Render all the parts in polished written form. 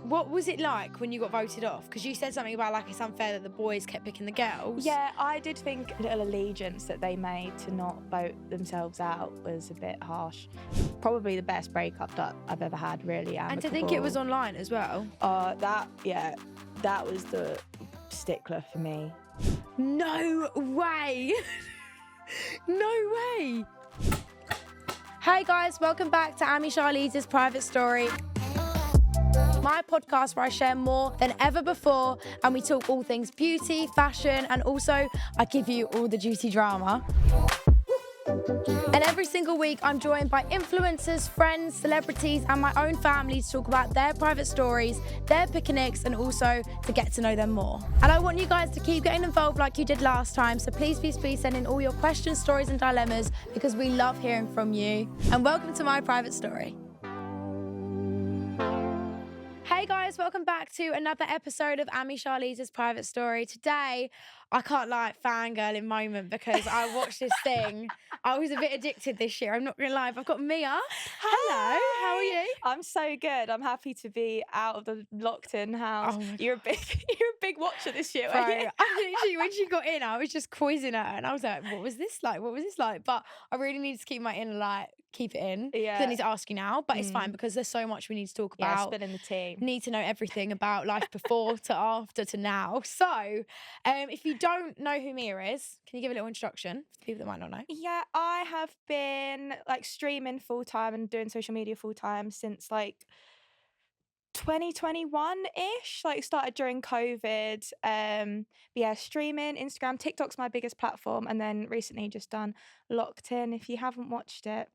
what was it like when you got voted off? Because you said something about like it's unfair that the boys kept picking the girls. Yeah, I did think a little allegiance that they made to not vote themselves out was a bit harsh. Probably the best breakup that I've ever had, really amicable. And to think it was online as well. That was the stickler for me. No way. No way. Hey guys, welcome back to Charlize's Private Story. My podcast where I share more than ever before and we talk all things beauty, fashion, and also I give you all the juicy drama. And every single week I'm joined by influencers, friends, celebrities and my own family to talk about their private stories, their picnics and also to get to know them more. And I want you guys to keep getting involved like you did last time, so please send in all your questions, stories and dilemmas because we love hearing from you. And welcome to my private story. Hey guys, welcome back to another episode of Charlize's Private Story. Today, I can't lie, fangirling moment because I watched this thing. I was a bit addicted this year, I'm not gonna lie. I've got Mia. Hello, how are you? I'm so good. I'm happy to be out of the locked-in house. You're a big watcher this year, Right. weren't you? I literally, when she got in, I was just quizzing her and I was like, what was this like? What was this like? But I really need to keep my inner light, keep it in. Yeah. 'Cause I need to ask you now, but it's fine because there's so much we need to talk Yeah, about. spilling the tea. Need to know everything about life before to after to now. So, if you don't know who Mia is, can you give a little introduction for people that might not know? Yeah, I have been like streaming full time and doing social media full time since like 2021-ish, like started during COVID. But yeah, streaming, Instagram, TikTok's my biggest platform, and then recently just done Locked In. If you haven't watched it,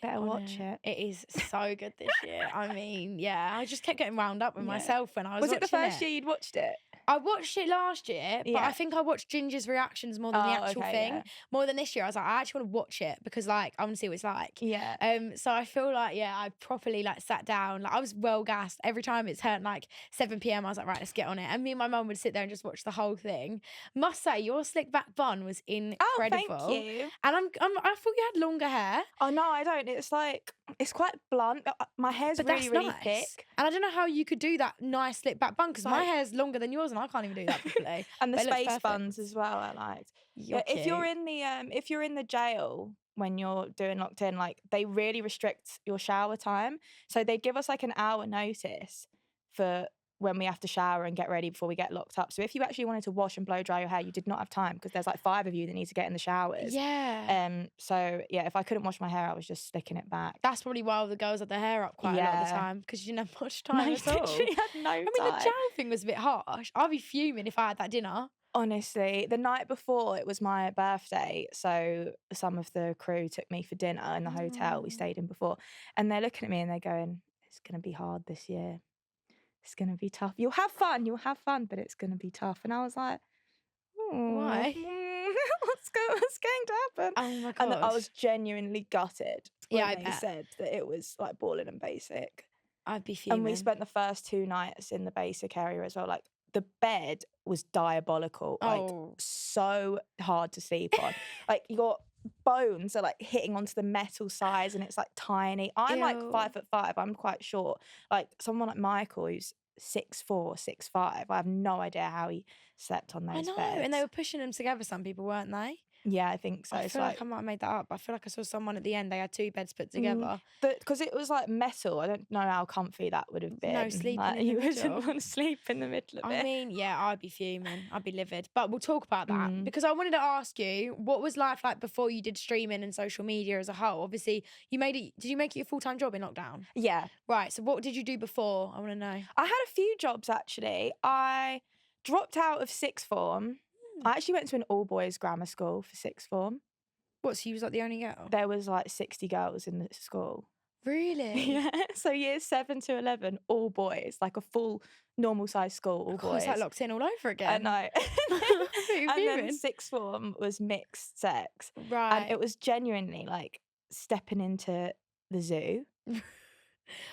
better watch it. It is so good this year. I mean, yeah, I just kept getting wound up with myself when I was it the watching first year you'd watched it? I watched it last year, but Yeah. I think I watched Ginger's reactions more than the actual thing. Yeah. More than this year. I was like, I actually want to watch it because like I want to see what it's like. Yeah. So I feel like, yeah, I properly like sat down. Like I was well gassed. Every time it's turned like 7 p.m, I was like, right, let's get on it. And me and my mum would sit there and just watch the whole thing. Must say, your slick back bun was incredible. Oh, thank you. And I thought you had longer hair. Oh no, I don't. It's like it's quite blunt. My hair's really nice. thick. And I don't know how you could do that nice slick back bun because my hair's longer than yours and I can't even do that properly. And the But it looks space perfect. buns as well, I liked. You're If you're in the jail when you're doing Locked In, like they really restrict your shower time. So they give us like an hour notice for when we have to shower and get ready before we get locked up. So if you actually wanted to wash and blow dry your hair, you did not have time because there's like 5 of you that need to get in the showers. Yeah. So yeah, if I couldn't wash my hair, I was just sticking it back. That's probably why all the girls had their hair up quite a lot of the time because you didn't have much time at all. Literally had no time. I mean, the jail thing was a bit harsh. I'd be fuming if I had that dinner. Honestly, the night before it was my birthday, so some of the crew took me for dinner in the hotel we stayed in before, and they're looking at me and they're going, "It's going to be hard this year. It's going to be tough. You'll have fun, but it's going to be tough." And I was like, Why? What's going to happen? Oh my And I gosh. was genuinely gutted when Yeah, I they bet. said that it was like boring and basic. I'd be fuming. And we spent the first 2 nights in the basic area as well. Like the bed was diabolical, like so hard to sleep on. Like your bones are like hitting onto the metal sides and it's like tiny. I'm like 5'5". I'm quite short. Like someone like Michael who's 6'4", 6'5". I have no idea how he slept on those beds. And they were pushing them together, some people, weren't they? Yeah, I think so. I feel like I might have made that up. I feel like I saw someone at the end, they had 2 beds put together. But because it was like metal, I don't know how comfy that would have been. No, sleeping like, in the you middle. wouldn't want to sleep in the middle of it. I mean, yeah, I'd be fuming. I'd be livid. But we'll talk about that because I wanted to ask you, what was life like before you did streaming and social media as a whole? Obviously, did you make it your full-time job in lockdown? Yeah. Right, so what did you do before? I want to know. I had a few jobs actually. I dropped out of 6th form. I actually went to an all-boys grammar school for 6th form. What, so you was like the only girl? There was like 60 girls in the school. Really? Yeah. So years 7 to 11, all boys, like a full normal size school, all boys. It's like Locked In all over again. I know. And then 6th form was mixed sex. Right. And it was genuinely like stepping into the zoo. I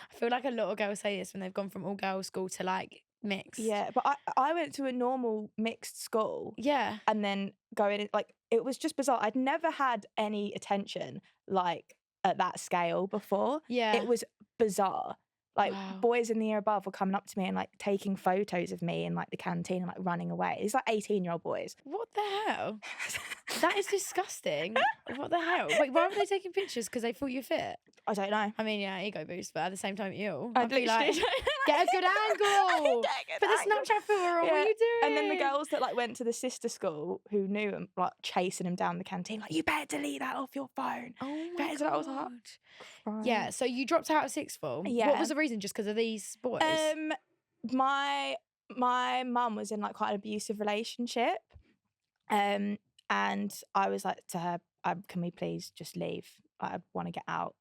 feel like a lot of girls say this when they've gone from all girls school to like mixed. Yeah, but I went to a normal mixed school. Yeah. And then going in, like, it was just bizarre. I'd never had any attention like at that scale before. Yeah. It was bizarre. Like Wow. boys in the year above were coming up to me and like taking photos of me in like the canteen and like running away. It's like 18-year-old boys. What the hell? That is disgusting. What the hell? Wait, why were they taking pictures? Because they thought you fit? I don't know. I mean, yeah, ego boost, but at the same time, ew. I'd I'd be like, literally get a good angle. Get a good But the angle. Snapchat filter on, what are Yeah. you doing? And then the girls that like went to the sister school who knew him, like chasing him down the canteen, like, you better delete that off your phone. Oh my Better. I was like, God. Yeah, so you dropped out of sixth form. Yeah. What was the reason? Just because of these boys? My mum was in like quite an abusive relationship. And I was like to her, can we please just leave? I want to get out.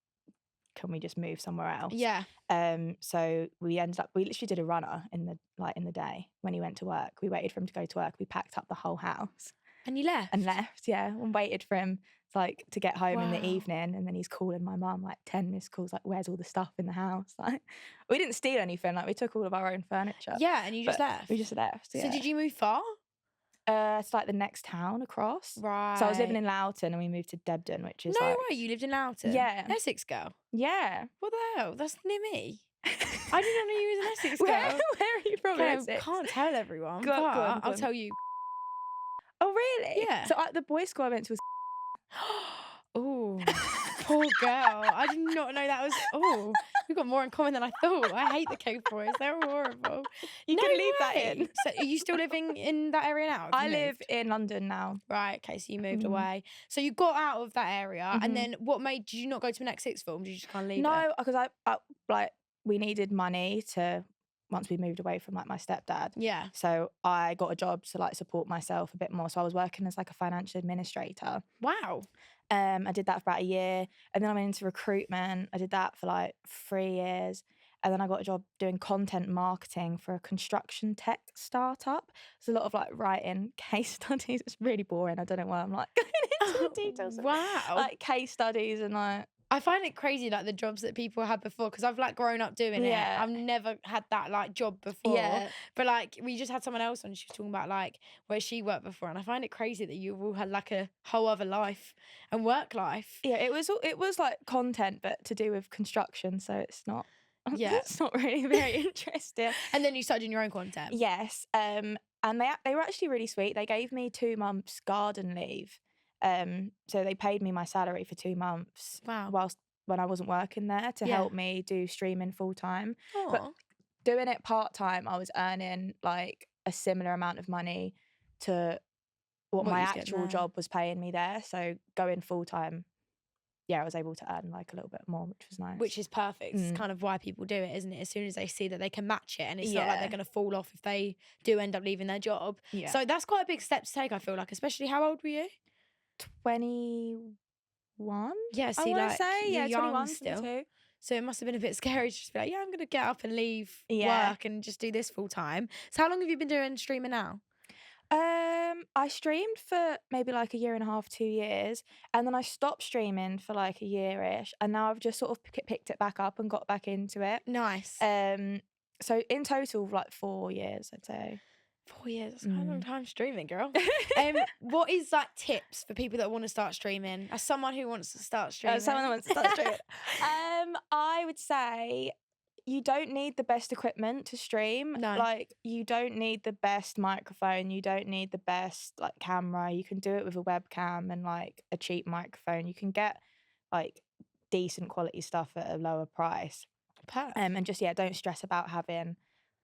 Can we just move somewhere else? Yeah. So we literally did a runner in the day when he went to work. We waited for him to go to work. We packed up the whole house. And you left? And left, yeah. And waited for him to get home in the Wow. evening. And then he's calling my mum, like 10 missed calls, like, where's all the stuff in the house? Like, we didn't steal anything, like we took all of our own furniture. Yeah, and you just left? We just left, yeah. So did you move far? It's like the next town across. Right. So I was living in Loughton and we moved to Debden, which is No like... way, you lived in Loughton? Yeah. Essex girl? Yeah. What the hell? That's near me. I did not know you was an Essex girl. Where are you from, Okay, Essex? can't tell everyone, Go on, but go on, go I'll on. tell you. Oh, really? Yeah. So the boys' school I went to was... Oh, poor girl. I did not know that was... Oh, we've got more in common than I thought. I hate the cave boys. They're horrible. You No can leave that way. in. So are you still living in that area now? Have I you live moved? in London now. Right, okay, so you moved Mhm. away. So you got out of that area, Mhm. and then did you not go to the next sixth form? Did you just kind of leave it? No, because we needed money once we moved away from like my stepdad. Yeah. So I got a job to like support myself a bit more. So I was working as like a financial administrator. Wow. I did that for about a year, and then I went into recruitment. I did that for like 3 years, and then I got a job doing content marketing for a construction tech startup. It's a lot of like writing case studies. It's really boring. I don't know why I'm like going into the details. of, Wow. like case studies and like... I find it crazy, like the jobs that people had before, because I've like grown up doing Yeah. it. I've never had that like job before. Yeah. But like we just had someone else on. She was talking about like where she worked before, and I find it crazy that you've all had like a whole other life and work life. Yeah, it was like content, but to do with construction, so it's not... Yeah. It's not really very interesting. And then you started doing your own content. Yes, and they were actually really sweet. They gave me 2 months garden leave. So they paid me my salary for 2 months Wow. when I wasn't working there to Yeah. help me do streaming full time. Aw. But doing it part time, I was earning like a similar amount of money to what What my you was getting actual there. job was paying me there. So going full time, yeah, I was able to earn like a little bit more, which was nice. Which is perfect. It's Mm. kind of why people do it, isn't it? As soon as they see that they can match it, and it's not like Yeah. they're going to fall off if they do end up leaving their job. Yeah. So that's quite a big step to take, I feel like, especially how old were you? 21. Yeah, I see, want like, to say, you're yeah, young 21 still. 22. So it must have been a bit scary to just be like, yeah, I'm going to get up and leave Yeah. work and just do this full time. So how long have you been doing streaming now? I streamed for maybe like a year and a half, 2 years, and then I stopped streaming for like a year-ish, and now I've just sort of picked it back up and got back into it. Nice. So in total, like 4 years, I'd say. 4 years. That's quite a long Mm. time streaming, girl. What is like tips for people that want to start streaming? As someone who wants to start streaming. Someone that wants to start streaming. I would say you don't need the best equipment to stream. No. Like, you don't need the best microphone. You don't need the best like camera. You can do it with a webcam and like a cheap microphone. You can get like decent quality stuff at a lower price. Perfect. And just, yeah, don't stress about having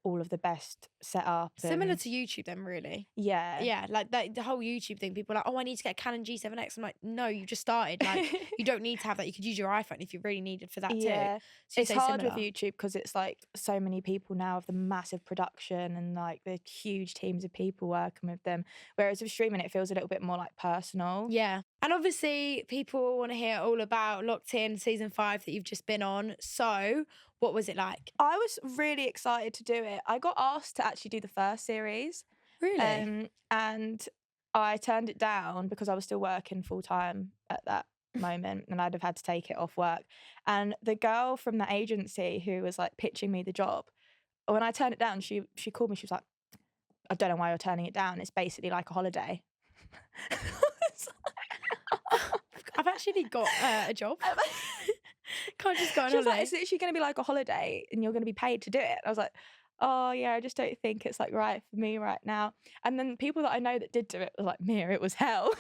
all of the best set up. Similar and- to YouTube then, really. Yeah. Yeah, like the whole YouTube thing. People are like, oh, I need to get a Canon G7X. I'm like, no, you just started. Like, you don't need to have that. You could use your iPhone if you really needed for that Yeah. too. So It's you'd say hard with similar. YouTube because it's like so many people now have the massive production and like the huge teams of people working with them. Whereas with streaming, it feels a little bit more like personal. Yeah. And obviously, people want to hear all about Locked In season 5 that you've just been on. So, what was it like? I was really excited to do it. I got asked to actually do the first series. Really? And I turned it down because I was still working full time at that moment and I'd have had to take it off work. And the girl from the agency who was like pitching me the job, when I turned it down, she called me. She was like, I don't know why you're turning it down. It's basically like a holiday. I've actually got a job. Can't just go on She was like, holiday. it's literally going to be like a holiday and you're going to be paid to do it. I was like, oh yeah, I just don't think it's like right for me right now. And then people that I know that did do it were like, Mia, it was hell.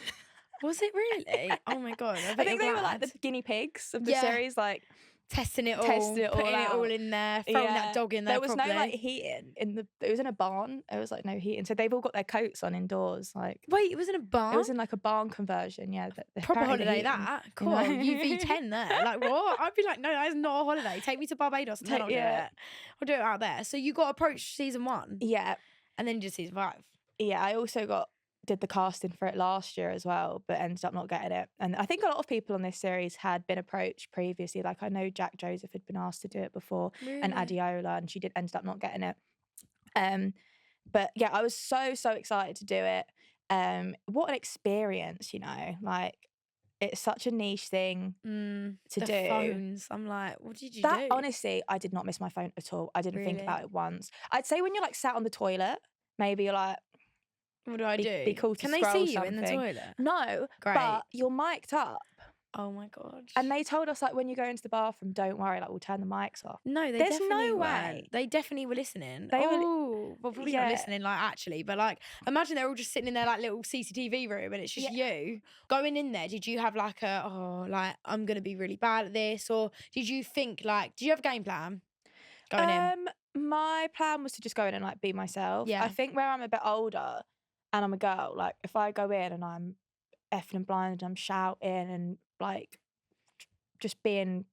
Was it really? Oh my God. I think they were like the guinea pigs of the series, like testing it all, putting it all in there, throwing that dog in there. There was properly. no like heating it was in a barn. It was like no heating. So they've all got their coats on indoors. Like wait, it was in a barn? It was in like a barn conversion, yeah. Proper holiday that. Cool. UV10 there. Like what? I'd be like, no, that is not a holiday. Take me to Barbados and then I'll do it. I'll do it out there. So you got approached season 1? Yeah. And then you did season 5? Yeah, I also did the casting for it last year as well, but ended up not getting it. And I think a lot of people on this series had been approached previously. Like I know Jack Joseph had been asked to do it before, and Adiola, and she ended up not getting it. But yeah, I was so excited to do it. What an experience, you know, like it's such a niche thing to do. Phones. I'm like, what did you do? Honestly, I did not miss my phone at all. I didn't think about it once. I'd say when you're like sat on the toilet, maybe you're like, what do I do? Be cool to Can they see you in the toilet? No, great. But you're mic'd up. Oh my God. And they told us like when you go into the bathroom, don't worry, like we'll turn the mics off. No, there's no way. They definitely were listening. They were well, probably not listening, like actually, but like imagine they're all just sitting in their like little CCTV room and it's just you going in there. Did you have like I'm gonna be really bad at this, or did you think like, do you have a game plan going in? My plan was to just go in and like be myself. Yeah. I think where I'm a bit older and I'm a girl, like if I go in and I'm effing and blind and I'm shouting and like just being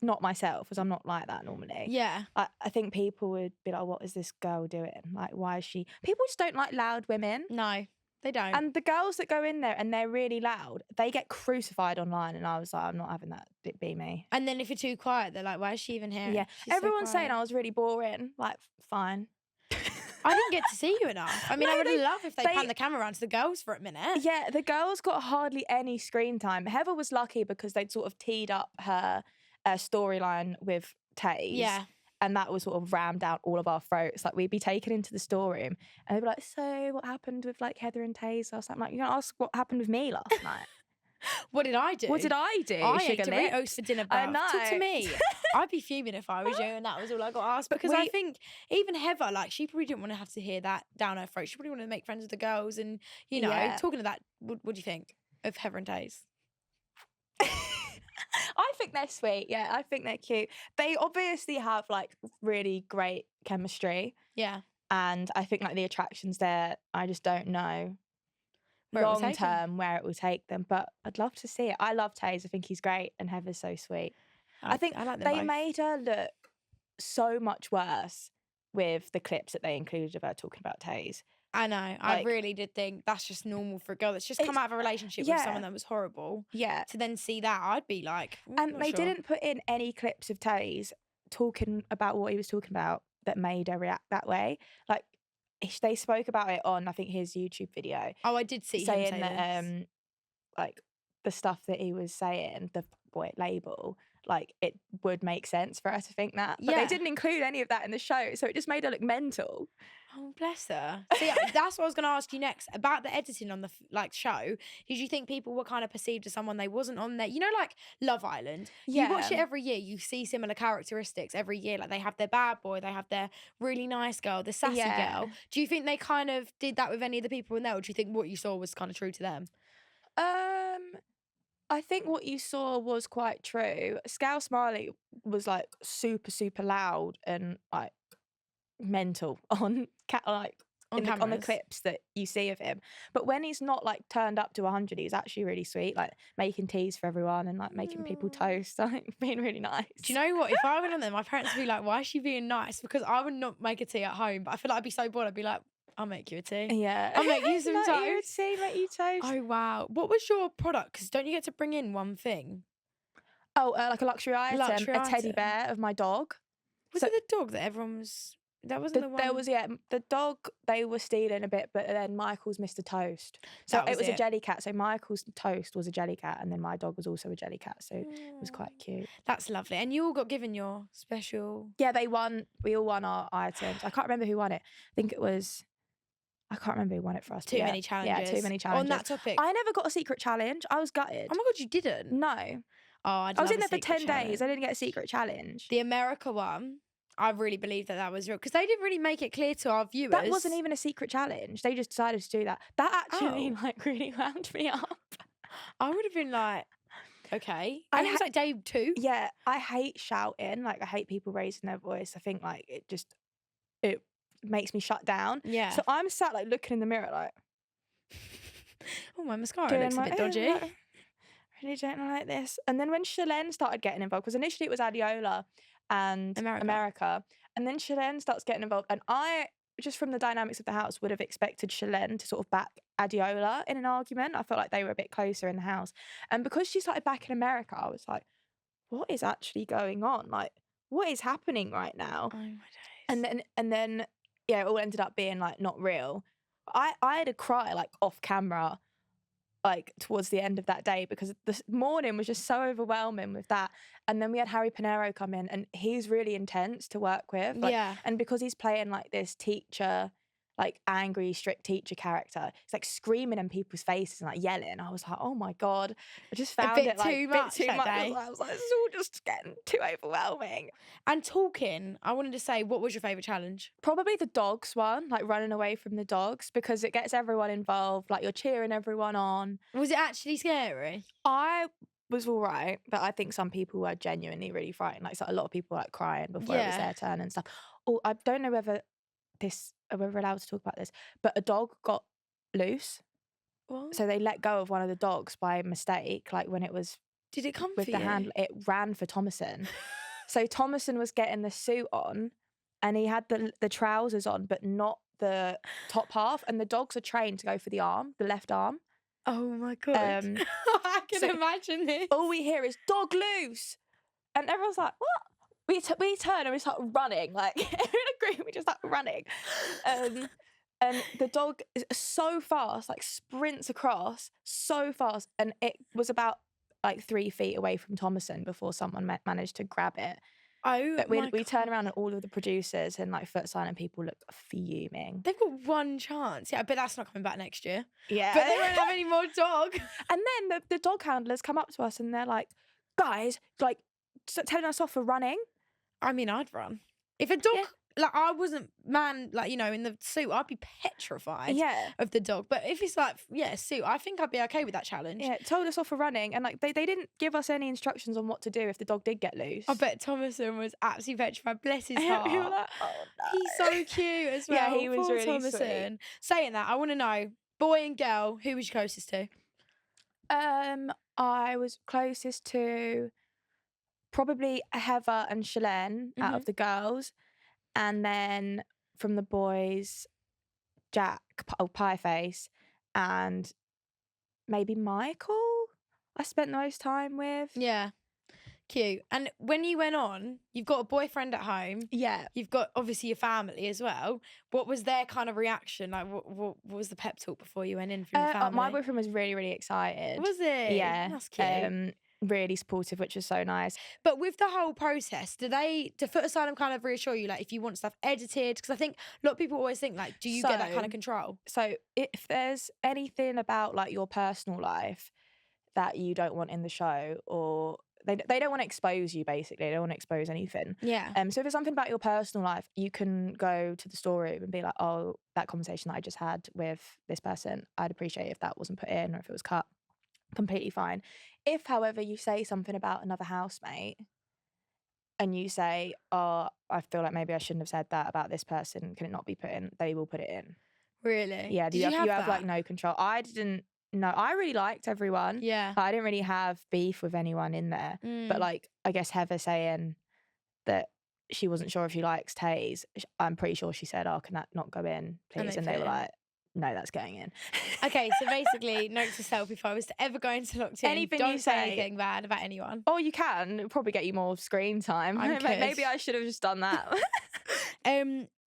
not myself, because I'm not like that normally. Yeah. I think people would be like, what is this girl doing? Like, why is she? People just don't like loud women. No, they don't. And the girls that go in there and they're really loud, they get crucified online. And I was like, I'm not having that be me. And then if you're too quiet, they're like, why is she even here? Yeah. Everyone's saying I was really boring. Like, fine. I didn't get to see you enough. I mean, I would love if they panned the camera around to the girls for a minute. Yeah, the girls got hardly any screen time. Heather was lucky because they'd sort of teed up her storyline with Taze. Yeah. And that was sort of rammed down all of our throats. Like we'd be taken into the storeroom and they'd be like, so what happened with like Heather and Taze? I was like, you're going to ask what happened with me last night? What did I do? What did I do? I ate Doritos for dinner, bruv. I know. Talk to me. I'd be fuming if I was you and that was all I got asked. Because I think even Heather, like, she probably didn't want to have to hear that down her throat. She probably wanted to make friends with the girls. And, you know, talking to that, what do you think of Heather and Taze? I think they're sweet. Yeah, I think they're cute. They obviously have, like, really great chemistry. Yeah. And I think, like, the attraction's there. I just don't know long term where it will take them, but I'd love to see it. I love Taze. I think he's great, and Heather's so sweet. I think like they made her look so much worse with the clips that they included of her talking about Taze. I know. I really did think that's just normal for a girl that's just come out of a relationship with someone that was horrible. Yeah. To then see that, I'd be like, and they didn't put in any clips of Taze talking about what he was talking about that made her react that way. Like, they spoke about it on, I think, his YouTube video. Oh, I did see him say that, this. Like, the stuff that he was saying, the label, like, it would make sense for her to think that. But they didn't include any of that in the show, so it just made her look mental. Oh, bless her. See, that's what I was going to ask you next. About the editing on the show, did you think people were kind of perceived as someone they wasn't on there? You know, like Love Island. Yeah. You watch it every year. You see similar characteristics every year. Like they have their bad boy, they have their really nice girl, the sassy girl. Do you think they kind of did that with any of the people in there, or do you think what you saw was kind of true to them? I think what you saw was quite true. Scout Smiley was like super, super loud and like mental on the clips that you see of him. But when he's not like turned up to 100, he's actually really sweet, like making teas for everyone and like making people toast, like being really nice. Do you know what? If I went on there, my parents would be like, why is she being nice? Because I would not make a tea at home, but I feel like I'd be so bored. I'd be like, I'll make you a tea. Yeah. I'll make you some toast. Make you a tea, make you toast. Oh, wow. What was your product? Because don't you get to bring in one thing? Oh, like a luxury item, a teddy bear of my dog. Was it the dog that everyone was... That wasn't the one... There was, the dog, they were stealing a bit, but then Michael's Mr. Toast. So it was a jelly cat. So Michael's toast was a jelly cat, and then my dog was also a jelly cat. So it was quite cute. That's lovely. And you all got given your special... Yeah, they won. We all won our items. I can't remember who won it. I think it was... I can't remember who won it for us. Too many challenges. Yeah, too many challenges. On that topic. I never got a secret challenge. I was gutted. Oh my God, you didn't? No. I'd I was love in a there for 10 secret days. challenge. I didn't get a secret challenge. The America one, I really believe that was real because they didn't really make it clear to our viewers. That wasn't even a secret challenge. They just decided to do that. That actually Oh. like really wound me up. I would have been like, okay. And it was like day 2. Yeah, I hate shouting. Like, I hate people raising their voice. I think like it makes me shut down. Yeah. So I'm sat like looking in the mirror like, oh, my mascara looks a bit dodgy. I really don't like this. And then when Charlize started getting involved, because initially it was Adiola and America, and then Charlize starts getting involved, and I, just from the dynamics of the house, would have expected Charlize to sort of back Adiola in an argument. I felt like they were a bit closer in the house. And because she started backing America, I was like, what is actually going on? Like, what is happening right now? Oh, my days. And then yeah, it all ended up being like not real. I had a cry like off camera, like towards the end of that day, because the morning was just so overwhelming with that. And then we had Harry Pinero come in, and he's really intense to work with. Like, yeah. And because he's playing like this teacher, like angry, strict teacher character, he's like screaming in people's faces and like yelling. I was like, oh my God. I just found it like too much. I was like, this is all just getting too overwhelming. And talking, I wanted to say, what was your favourite challenge? Probably the dogs one, like running away from the dogs, because it gets everyone involved. Like, you're cheering everyone on. Was it actually scary? I was all right, but I think some people were genuinely really frightened. Like, so a lot of people were like crying before it was their turn and stuff. Oh, I don't know whether we're allowed to talk about this, but a dog got loose. What? So they let go of one of the dogs by mistake, like when it was Did it come with for the you? handle. It ran for Thomason. So Thomason was getting the suit on, and he had the trousers on, but not the top half. And the dogs are trained to go for the arm, the left arm. Oh my God. I can imagine this. All we hear is "dog loose," and everyone's like, "What?" We turn and we start running, like in a group. We just start running, and the dog is so fast, like sprints across so fast, and it was about like 3 feet away from Thomason before someone managed to grab it. Oh, but we turn around and all of the producers and like Foot Silent people look fuming. They've got one chance. Yeah, but that's not coming back next year. Yeah. But they won't have any more dog. And then the dog handlers come up to us and they're like, guys, like telling us off for running. I mean, I'd run. If a dog, like I wasn't like, you know, in the suit, I'd be petrified of the dog. But if it's like, suit, I think I'd be okay with that challenge. Yeah, told us off for running. And like they didn't give us any instructions on what to do if the dog did get loose. I bet Thomason was absolutely petrified. Bless his heart. We were like, oh no. He's so cute as well. Yeah, he was Poor really Thomason. sweet. Saying that, I want to know, boy and girl, who was you closest to? I was closest to probably Heather and Shalene out of the girls. And then from the boys, Jack, Pieface, and maybe Michael I spent the most time with. Yeah. Cute. And when you went on, you've got a boyfriend at home. Yeah. You've got obviously your family as well. What was their kind of reaction? Like, what was the pep talk before you went in from your family? My boyfriend was really, really excited. Was it? Yeah. That's cute. Really supportive, which was so nice. But with the whole process, do Foot Asylum kind of reassure you, like, if you want stuff edited? Because I think a lot of people always think, like, do you get that kind of control? So if there's anything about, like, your personal life that you don't want in the show, or they don't want to expose you, basically. They don't want to expose anything. Yeah. So if there's something about your personal life, you can go to the storeroom and be like, oh, that conversation that I just had with this person, I'd appreciate if that wasn't put in or if it was cut. Completely fine. If, however, you say something about another housemate and you say, oh, I feel like maybe I shouldn't have said that about this person, can it not be put in? They will put it in. Really? Yeah. You have like no control. I didn't know. I really liked everyone. Yeah. I didn't really have beef with anyone in there. But like, I guess Heather saying that she wasn't sure if she likes Taze, I'm pretty sure she said, oh, can that not go in, please? And they were like, no, that's going in. Okay, so basically, note to self, if I was to ever go into Locked In, anything don't you say say anything bad about anyone. Oh, you can. It'll probably get you more screen time. Maybe I should have just done that.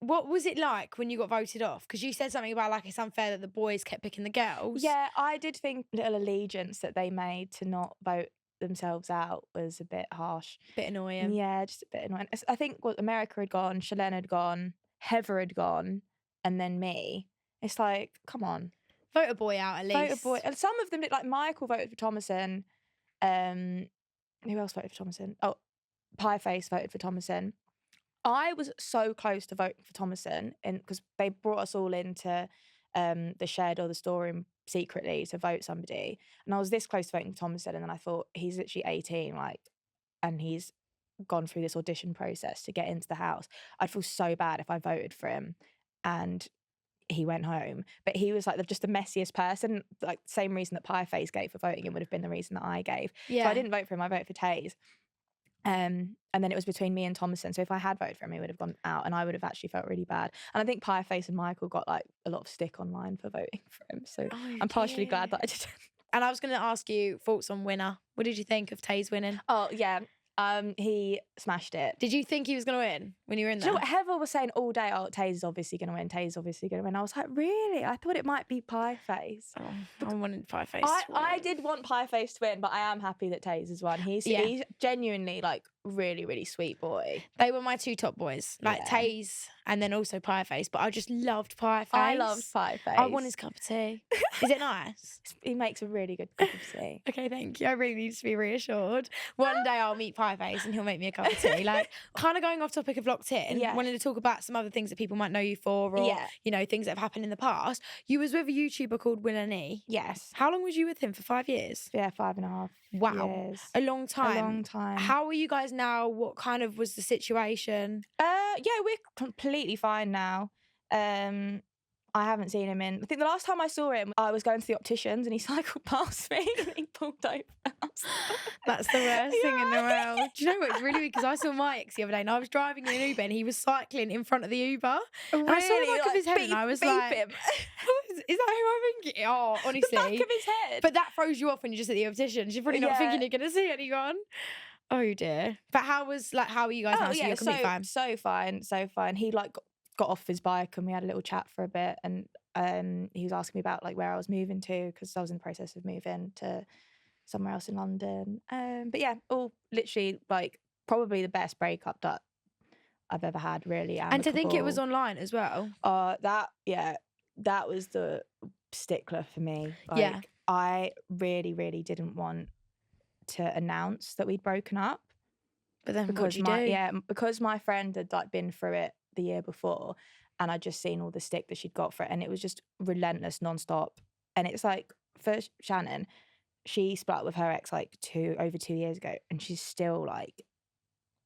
What was it like when you got voted off? Because you said something about, like, it's unfair that the boys kept picking the girls. Yeah, I did think little allegiance that they made to not vote themselves out was a bit harsh. Bit annoying. Yeah, just a bit annoying. I think America had gone, Shalene had gone, Heather had gone, and then me. It's like, come on. Vote a boy out at least. Vote a boy. And some of them did, like Michael voted for Thomason. who else voted for Thomason? Oh, Pieface voted for Thomason. I was so close to voting for Thomason because they brought us all into the shed or the storeroom secretly to vote somebody. And I was this close to voting for Thomason, and then I thought, he's literally 18, like, and he's gone through this audition process to get into the house. I'd feel so bad if I voted for him and he went home. But he was like just the messiest person. Like, same reason that Pieface gave for voting him would have been the reason that I gave. Yeah. So I didn't vote for him, I voted for Taze. And then it was between me and Thomason. So if I had voted for him, he would have gone out, and I would have actually felt really bad. And I think Pieface and Michael got like a lot of stick online for voting for him. So I'm partially glad that I didn't. And I was going to ask you thoughts on Winner. What did you think of Taze winning? Oh yeah, he smashed it. Did you think he was going to win when you were in there? Do you know what Heather was saying all day? Oh, Taze is obviously going to win. Taze is obviously going to win. I was like, really? I thought it might be Pieface. Oh, I wanted Pieface. I did want Pieface to win, but I am happy that Taze has won. He's genuinely like really, really sweet boy. They were my two top boys, like Taze and then also Pieface. But I just loved Pieface. I loved Pieface. I want his cup of tea. Is it nice? He makes a really good cup of tea. Okay, thank you. I really need to be reassured. One day I'll meet Pieface and he'll make me a cup of tea. Like, kind of going off topic of Locked In, wanted to talk about some other things that people might know you for, or you know, things that have happened in the past. You was with a YouTuber called WillNE. Yes. How long was you with him? For 5 years? Yeah, 5.5 Wow. years. A long time. A long time. How are you guys now? What kind of was the situation? Yeah, we're completely fine now. I haven't seen him in, I think the last time I saw him, I was going to the opticians and he cycled past me and he pulled over. That's the worst thing in the world. Do you know what? It's really weird because I saw my ex the other day and I was driving in an Uber and he was cycling in front of the Uber. Really? And I saw the back of his head and I was like, him. is that who I'm thinking? Oh, honestly. The back of his head. But that throws you off when you're just at the optician. You're probably not thinking you're going to see anyone. Oh dear. But how are you guys now? So you're completely fine? So fine. He like got off his bike and we had a little chat for a bit, and he was asking me about like where I was moving to because I was in the process of moving to somewhere else in London. But yeah, all literally like probably the best breakup that I've ever had, really. And to think it was online as well. That was the stickler for me. Like, I really, really didn't want to announce that we'd broken up. But then what did you do? Yeah, because my friend had like been through it the year before and I'd just seen all the stick that she'd got for it, and it was just relentless, nonstop. And it's like, for Shannon, she split up with her ex like over 2 years ago, and she's still like,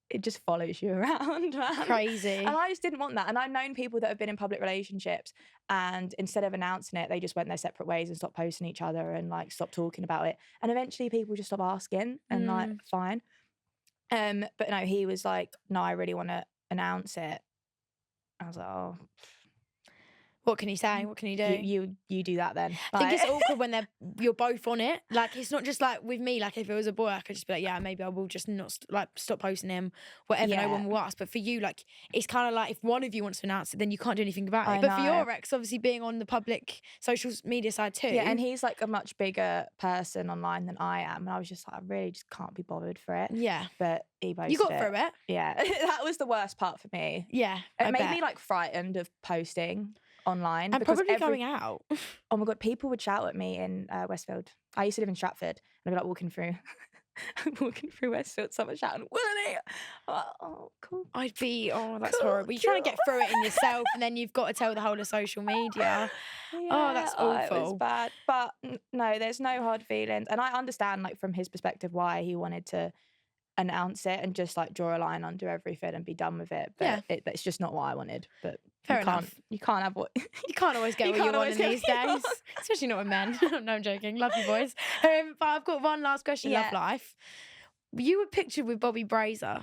it just follows you around, man. Crazy. And I just didn't want that. And I've known people that have been in public relationships and instead of announcing it, they just went their separate ways and stopped posting each other and like stopped talking about it. And eventually people just stop asking and like, fine. But no, he was like, no, I really want to announce it. I was like, oh. What can you say? What can you do? You do that then. I think it's awkward when you're both on it. Like, it's not just like with me, like if it was a boy, I could just be like, yeah, maybe I will just not stop posting him, whatever, no one will ask. But for you, like, it's kind of like if one of you wants to announce it, then you can't do anything about it. But for your ex, obviously being on the public social media side too. Yeah, and he's like a much bigger person online than I am. And I was just like, I really just can't be bothered for it. Yeah. But he posted You got through it. Yeah. That was the worst part for me. Yeah. It made me like frightened of posting online and probably going out. Oh my god, people would shout at me in Westfield. I used to live in Stratford, and I'd be like walking through Westfield, someone shouting, WillNE! Oh, cool. I'd be, that's horrible. You're trying to get through it in yourself, and then you've got to tell the whole of social media. Yeah, that's awful. It was bad. But no, there's no hard feelings, and I understand, like, from his perspective, why he wanted to announce it and just like draw a line under everything and be done with it. But it's just not what I wanted. But fair enough. You can't have what you can't always get what you want in these days, especially not with men. No, I'm joking. Love you boys. But I've got one last question. Love life. You were pictured with Bobby Brazier.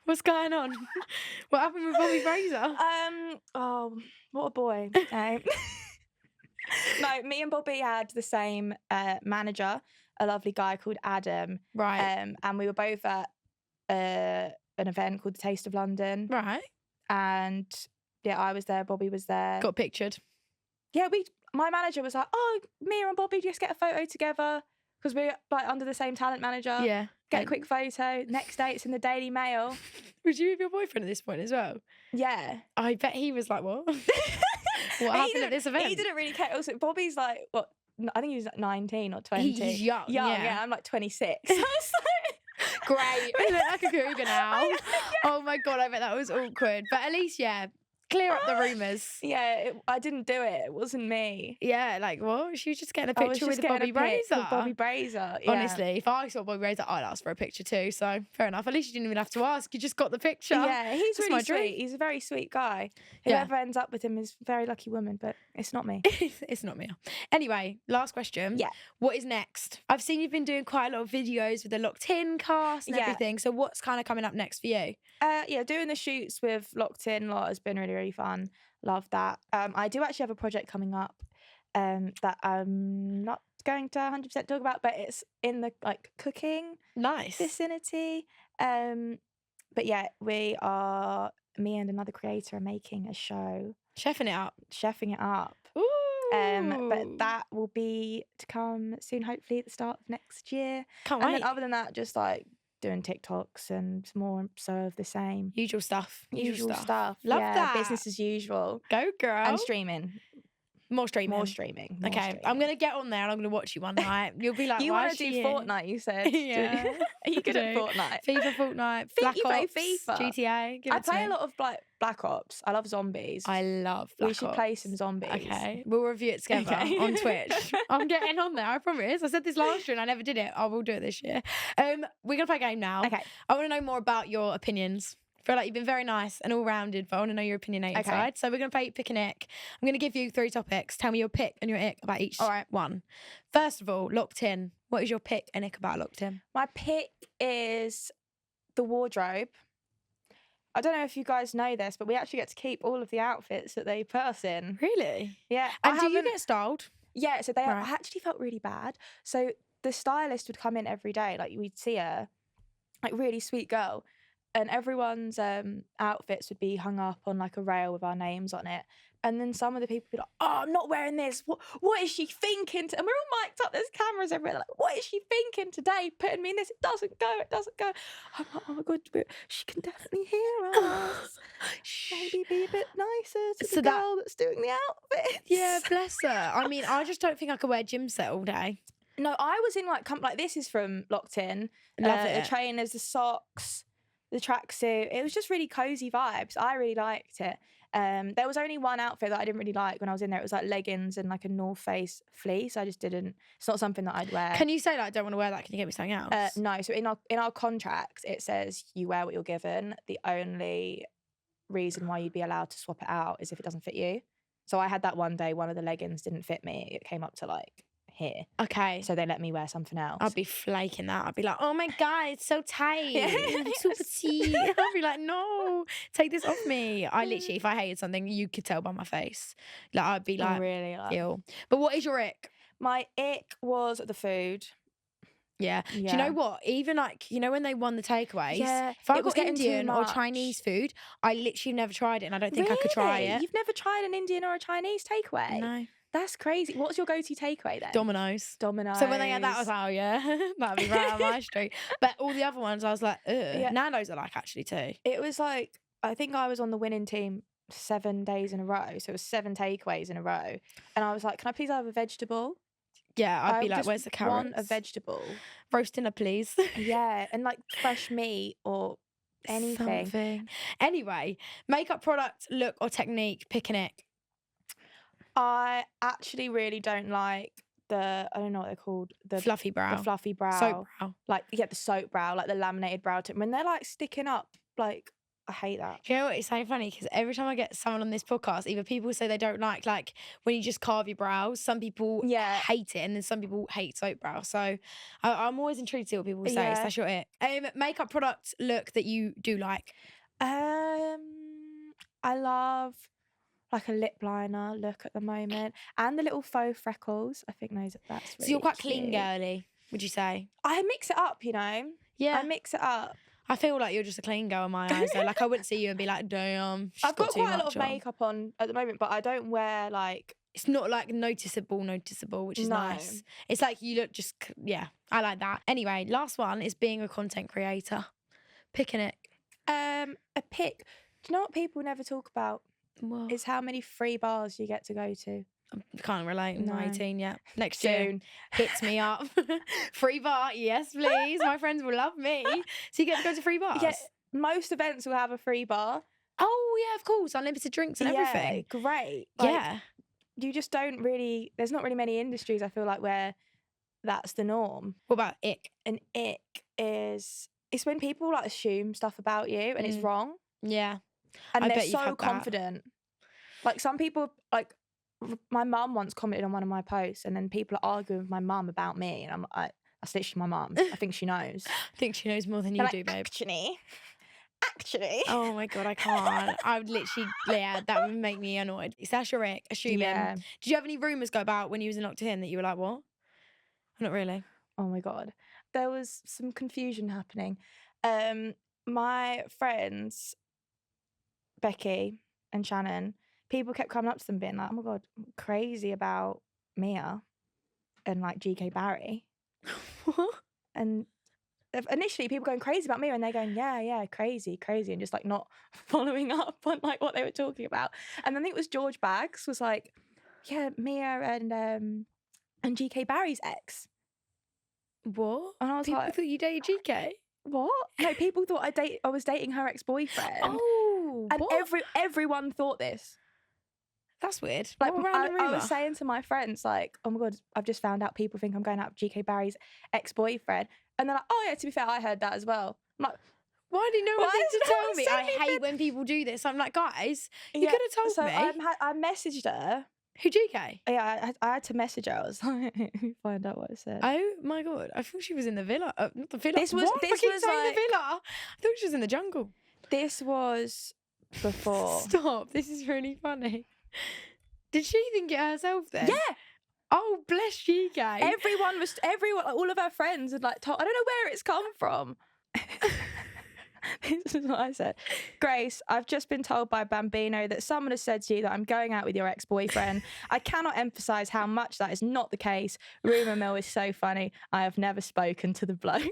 What's going on? What happened with Bobby Brazier? Oh, what a boy. No, me and Bobby had the same manager, a lovely guy called Adam. Right. And we were both at an event called the Taste of London. Right. And yeah, I was there, Bobby was there. Got pictured. Yeah, my manager was like, oh, Mia and Bobby, just get a photo together. Because we're like under the same talent manager. Yeah. Get a quick photo. Next day, it's in the Daily Mail. Was you with your boyfriend at this point as well? Yeah. I bet he was like, what? What happened at this event? He didn't really care. Also, Bobby's like, what, I think he was like 19 or 20. He's young, yeah. I'm like 26. I was like, great. You look like a cougar now. Oh my God, I bet that was awkward. But at least, yeah, clear up the rumours. Yeah, I didn't do it. It wasn't me. Yeah, like what? She was just getting a picture with Bobby Brazer. Bobby Brazer. Yeah. Honestly, if I saw Bobby Brazer, I'd ask for a picture too. So fair enough. At least you didn't even have to ask. You just got the picture. Yeah, he's That's really sweet. He's a very sweet guy. Whoever ends up with him is a very lucky woman, but it's not me. It's not me. Anyway, last question. Yeah. What is next? I've seen you've been doing quite a lot of videos with the Locked In cast and everything. So what's kind of coming up next for you? Yeah, doing the shoots with Locked In lot has been really, really fun. Love that. I do actually have a project coming up that I'm not going to 100% talk about, but it's in the like cooking vicinity. But yeah, me and another creator are making a show. Chefing it up. Ooh. But that will be to come soon, hopefully at the start of next year. Can't wait. And then other than that, just like doing TikToks and more so of the same. Usual stuff. Love that. Business as usual. Go, girl. And streaming. More streaming. Okay, I'm going to get on there and I'm going to watch you one night. You'll be like, you want to do Fortnite, you said. Yeah. Are you good at Fortnite? FIFA, Fortnite, Black Ops, FIFA. GTA. I play a lot of like Black Ops. I love zombies. I love Black Ops. We should play some zombies. Okay, we'll review it together on Twitch. I'm getting on there, I promise. I said this last year and I never did it. I will do it this year. We're going to play a game now. Okay. I want to know more about your opinions. I feel like you've been very nice and all-rounded, but I want to know your opinionated side. So we're going to play Pick an Ick. I'm going to give you 3 topics. Tell me your pick and your ick about each one. First of all, Locked In. What is your pick and ick about Locked In? My pick is the wardrobe. I don't know if you guys know this, but we actually get to keep all of the outfits that they put us in. Really? Yeah. And do you get styled? Yeah, so I actually felt really bad. So the stylist would come in every day. Like, we'd see her, like, really sweet girl. And everyone's outfits would be hung up on like a rail with our names on it. And then some of the people would be like, oh, I'm not wearing this. What is she thinking? And we're all mic'd up. There's cameras everywhere. Like, what is she thinking today? Putting me in this. It doesn't go. I'm like, oh my God, she can definitely hear us. Maybe be a bit nicer to the girl that's doing the outfits. Yeah, bless her. I mean, I just don't think I could wear gym set all day. No, I was in like this is from Locked In. Love it. The trainers, the socks, the tracksuit. It was just really cozy vibes. I really liked it. There was only one outfit that I didn't really like when I was in there. It was like leggings and like a North Face fleece. I just didn't. It's not something that I'd wear. Can you say like I don't want to wear that? Can you get me something else? No. So in our contract it says you wear what you're given. The only reason why you'd be allowed to swap it out is if it doesn't fit you. So I had that one day. One of the leggings didn't fit me. It came up to like here. Okay. So they let me wear something else. I'd be flaking that. I'd be like, oh my God, it's so tight. It's so petite. I'd be like, no, take this off me. I literally, if I hated something, you could tell by my face. Like, I'd be like, really ill. But what is your ick? My ick was the food. Yeah. Do you know what? Even like, you know, when they won the takeaways, if I got Indian or Chinese food, I literally never tried it and I don't think I could try it. You've never tried an Indian or a Chinese takeaway? No. That's crazy. What's your go-to takeaway then? Domino's. So when they had that, I was like, oh yeah, that'd be right on my street. But all the other ones, I was like, ugh. Yeah. Nando's I like actually too. It was like, I think I was on the winning team 7 days in a row. So it was 7 takeaways in a row. And I was like, can I please have a vegetable? Yeah, I'd be like, where's the carrots? Want a vegetable. Roast dinner, please. Yeah, and like fresh meat or anything. Something. Anyway, makeup product, look or technique, pick an ick. I actually really don't like I don't know what they're called. The fluffy brow. The fluffy brow. Soap brow. Like, yeah, the soap brow, like the laminated brow tip. When they're like sticking up, like, I hate that. You know what? It's so funny because every time I get someone on this podcast, either people say they don't like when you just carve your brows. Some people hate it, and then some people hate soap brow. So I'm always intrigued to see what people say. So that's your ick. Makeup product look that you do like. I love like a lip liner look at the moment, and the little faux freckles. I think that's really so you're quite cute. Clean girly, would you say? I mix it up, you know. Yeah, I mix it up. I feel like you're just a clean girl in my eyes. Though. Like I wouldn't see you and be like, damn. I've got quite a lot of makeup on at the moment, but I don't wear like. It's not like noticeable, which is nice. It's like you look just I like that. Anyway, last one is being a content creator. Pick an ick. A pick. Do you know what people never talk about? What? Is how many free bars you get to go to. I can't relate. I'm not No. 18 yet. Next year, Soon. hits me up. Free bar, yes, please. My friends will love me. So you get to go to free bars? Yeah, most events will have a free bar. Oh, yeah, of course. Unlimited drinks and everything. Yeah, great. Like, Yeah. you just don't really, there's not really many industries, I feel like, where that's the norm. What about ick? An ick is, it's when people like assume stuff about you and it's wrong. Yeah. And I they're bet you've so had that. confident. Like some people, like my mum once commented on one of my posts and then people are arguing with my mum about me. And I'm like, that's literally my mum. I think she knows. I think she knows more than you They're do, like, babe. Actually. Oh my God, I can't. I would literally, yeah, that would make me annoyed. Is that your ick? Assuming. Yeah. Did you have any rumours go about when you was in locked in that you were like, what? Not really. Oh my God. There was some confusion happening. My friends, Becky and Shannon, people kept coming up to them being like, oh my God, I'm crazy about Mia and like GK Barry. What? And initially people going crazy about Mia and they're going, yeah, crazy. And just like not following up on like what they were talking about. And then I think it was George Baggs was like, yeah, Mia and GK Barry's ex. What? And I was People like, thought you dated GK? what? No, people thought I was dating her ex-boyfriend. Oh, and what? everyone thought this. That's weird. Like, What a random I rumour. was saying to my friends, like, oh my God, I've just found out people think I'm going out with GK Barry's ex-boyfriend. And they're like, oh yeah, to be fair, I heard that as well. I'm like, Why did no one Why think to has no tell one me? said I hate anything? when people do this. I'm like, guys, you yeah. could have told So me. I messaged her. Who, GK? Yeah, I had to message her. I was like, find out what I said. Oh my God, I thought she was in the villa. Not the villa. This was- What? this I keep was saying like- the villa. I thought she was in the jungle. This was before. Stop. This is really funny. Did she think it herself then? Yeah. Oh, bless GK. Everyone, all of her friends had like told, I don't know where it's come from. This is what I said. Grace, I've just been told by Bambino that someone has said to you that I'm going out with your ex-boyfriend. I cannot emphasise how much that is not the case. Rumour mill is so funny. I have never spoken to the bloke.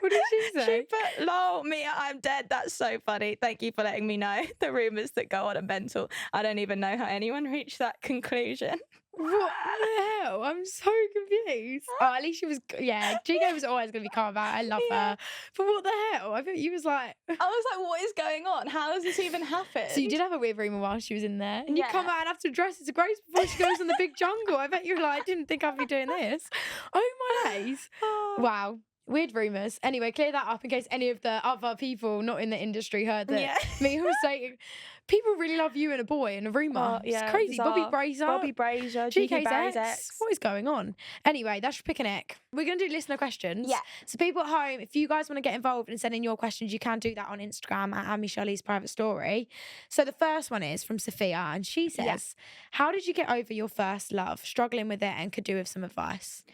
What did she say? She put, lol, Mia, I'm dead. That's so funny. Thank you for letting me know. The rumours that go on are mental. I don't even know how anyone reached that conclusion. What the hell? I'm so confused. Oh, at least she was, yeah, GK was always going to be calm about it. I love her. But what the hell? I bet you was like... I was like, what is going on? How has this even happened? So you did have a weird rumour while she was in there. And you Yeah. come out and have to dress as a Grace before she goes on the big jungle. I bet you were like, I didn't think I'd be doing this. Oh my days. Oh. Wow. Weird rumours. Anyway, clear that up in case any of the other people not in the industry heard that Yeah. me was saying people really love you and a boy in a rumour. Oh, yeah, it's crazy. bizarre. Bobby Brazier, GK GK Barry's Barry's ex. What is going on? Anyway, that's your pick and ick. We're going to do listener questions. Yeah. So people at home, if you guys want to get involved and send in your questions, you can do that on Instagram at Amy Charlize Private Story. So the first one is from Sophia and she says, how did you get over your first love? Struggling with it and could do with some advice.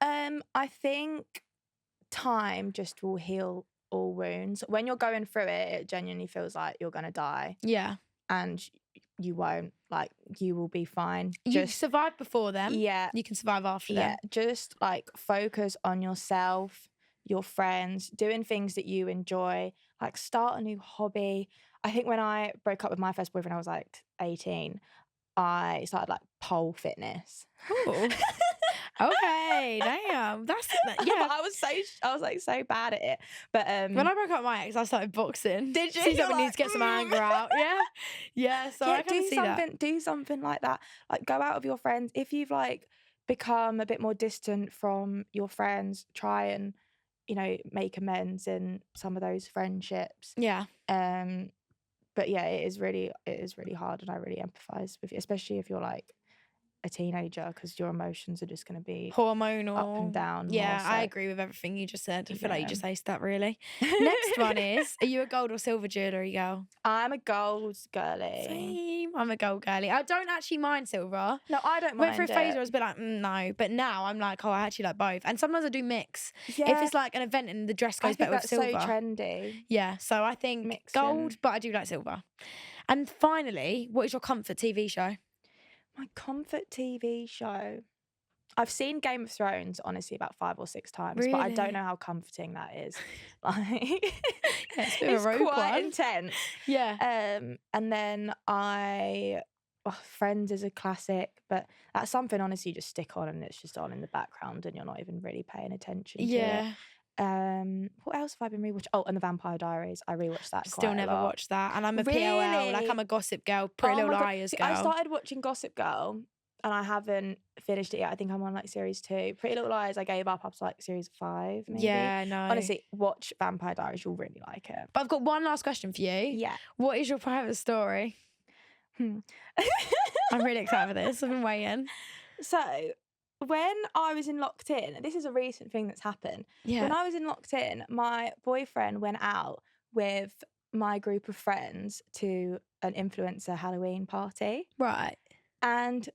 I think time just will heal all wounds. When you're going through it, it genuinely feels like you're going to die. Yeah. And you won't. Like, you will be fine. You survived before them. Yeah. You can survive after Yeah. them. Just like focus on yourself, your friends, doing things that you enjoy, like start a new hobby. I think when I broke up with my first boyfriend, I was like 18. I started like pole fitness. Ooh. Okay, damn. That's Yeah, I was like so bad at it. But when I broke up with my ex, I started boxing. Did you? Seems like we You're need like, to get some anger out. Yeah. Yeah. So I can see that. do something like that. Like go out with your friends. If you've like become a bit more distant from your friends, try and, you know, make amends in some of those friendships. Yeah. But yeah, it is really hard, and I really empathize with you, especially if you're like a teenager, because your emotions are just going to be Hormonal. up and down. Yeah, more so. I agree with everything you just said. I feel like you Yeah. just aced that really. Next one is, are you a gold or silver jewellery girl? I'm a gold girly. Same. I'm a gold girly. I don't actually mind silver. No, I don't mind Went through a phase it. where I was a bit like, no. But now I'm like, oh, I actually like both. And sometimes I do mix. Yeah, If it's like an event and the dress I goes think better with that's silver. so trendy. Yeah, so I think Mixing. gold, but I do like silver. And finally, what is your comfort TV show? My comfort TV show. I've seen Game of Thrones, honestly, about 5 or 6 times, but I Really? don't know how comforting that is. Like, Yeah, it's a bit of a rogue quite one. intense. Yeah. And then I Friends is a classic, but that's something honestly you just stick on and it's just on in the background and you're not even really paying attention to it. What else have I been rewatching? Oh, and The Vampire Diaries. I rewatched that. Still never watched that, and I'm a Really? PLL, like I'm a Gossip Girl, Pretty Little Liars girl. I started watching Gossip Girl and I haven't finished it yet. I think I'm on like series 2. Pretty Little Liars, I gave up after like series 5, maybe. Yeah, no. Honestly, watch Vampire Diaries. You'll really like it. But I've got one last question for you. Yeah. What is your private story? I'm really excited for this. I've been waiting. So, when I was in Locked In, this is a recent thing that's happened. Yeah. When I was in Locked In, my boyfriend went out with my group of friends to an influencer Halloween party. Right. And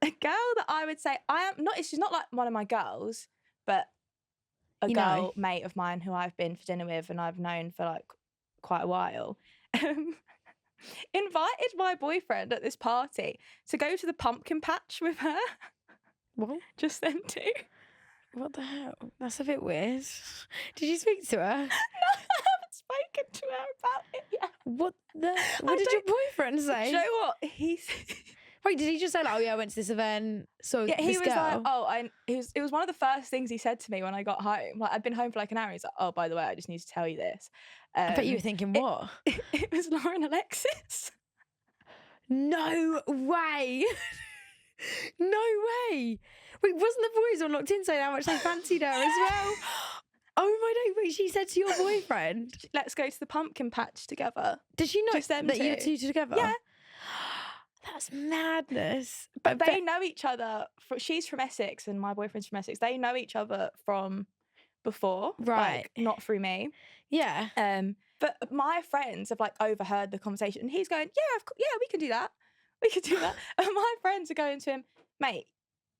a girl that I would say she's not like one of my girls, but a girl mate of mine who I've been for dinner with and I've known for like quite a while, invited my boyfriend at this party to go to the pumpkin patch with her. What? Just them two. What the hell? That's a bit weird. Did you speak to her? No, I haven't spoken to her about it yet. What did your boyfriend say? Do you know what? Wait, did he just say like, oh yeah, I went to this event, so yeah, he this was girl? like, it was one of the first things he said to me when I got home. Like I'd been home for like an hour. He's like, oh, by the way, I just need to tell you this. I bet you were thinking, what? It was Lauren Alexis. No way. No way. Wait, wasn't the boys on Locked In saying how much they fancied her as well? Oh my God, wait, she said to your boyfriend, let's go to the pumpkin patch together. Did she know Just them that two. you two together? Yeah. That's madness. But they know each other. She's from Essex and my boyfriend's from Essex. They know each other from before. Right. Like, not through me. Yeah. But my friends have like overheard the conversation and he's going, yeah, we can do that. We could do that. And my friends are going to him, mate,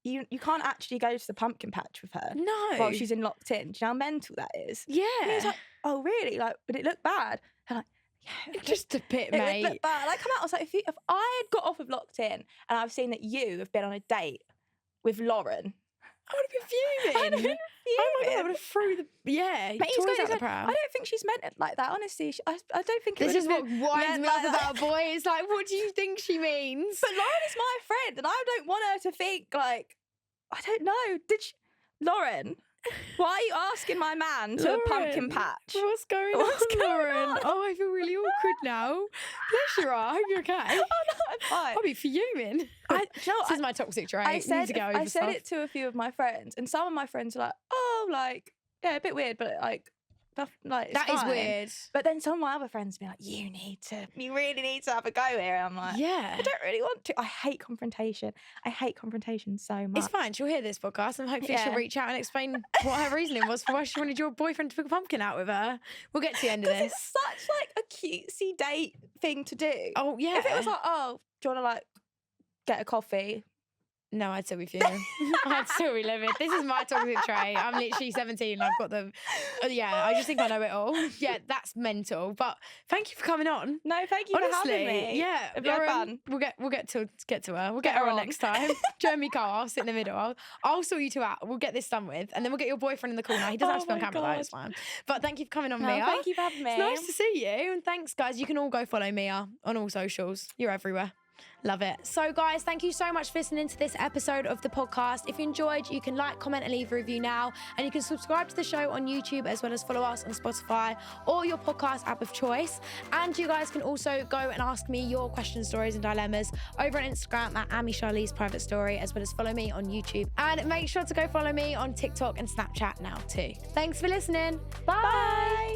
you can't actually go to the pumpkin patch with her. No. While she's in Locked In. Do you know how mental that is? Yeah. And he's like, oh, really? Like, would it look bad? And I'm like, yeah. Just a bit, It mate. would look bad. Like, come out, I was like, if I had got off of Locked In and I've seen that you have been on a date with Lauren, I would have been fuming. I would have been Oh my God, I fuming. would have threw the But he's toys going out to the pram. I don't think she's meant it like that, honestly. I don't think it This would is have what been winds meant me up like that. about a boy. It's like, what do you think she means? But Lauren is my friend and I don't want her to think like, I don't know. Lauren, why are you asking my man to a pumpkin patch? What's going on, Lauren? Oh, I feel really awkward now. Bless you, I hope you're okay. Oh no, I'm fine. I'll be fuming. This is my toxic trait. I said stuff. it to a few of my friends, and some of my friends are like, "Oh, like, yeah, a bit weird, but like, it's That is fine." weird. But then some of my other friends be like, "You really need to have a go here." And I'm like, Yeah. I don't really want to. I hate confrontation. I hate confrontation so much. It's fine. She'll hear this podcast and hopefully she'll reach out and explain what her reasoning was for why she wanted your boyfriend to pick a pumpkin out with her. We'll get to the end of this. It's such like a cutesy date thing to do. Oh, yeah. If it was like, oh, do you want to like get a coffee? No, I'd still be fuming. I'd still be livid. This is my toxic trait. I'm literally 17 and I've got the... yeah, I just think I know it all. Yeah, that's mental. But thank you for coming on. No, thank you for having me. Yeah. It'd be fun. We'll get to her. We'll get her on next time. Jeremy Carl, I'll sit in the middle. I'll sort you two out. We'll get this done with. And then we'll get your boyfriend in the corner. He doesn't have to be on camera though, it's fine. But thank you for coming on, Mia. Thank you for having me. It's nice to see you. And thanks, guys. You can all go follow Mia on all socials. You're everywhere. Love it. So guys, thank you so much for listening to this episode of the podcast. If you enjoyed, you can like, comment and leave a review now. And you can subscribe to the show on YouTube as well as follow us on Spotify or your podcast app of choice. And you guys can also go and ask me your questions, stories and dilemmas over on Instagram at Charlize Private Story, as well as follow me on YouTube. And make sure to go follow me on TikTok and Snapchat now too. Thanks for listening. Bye.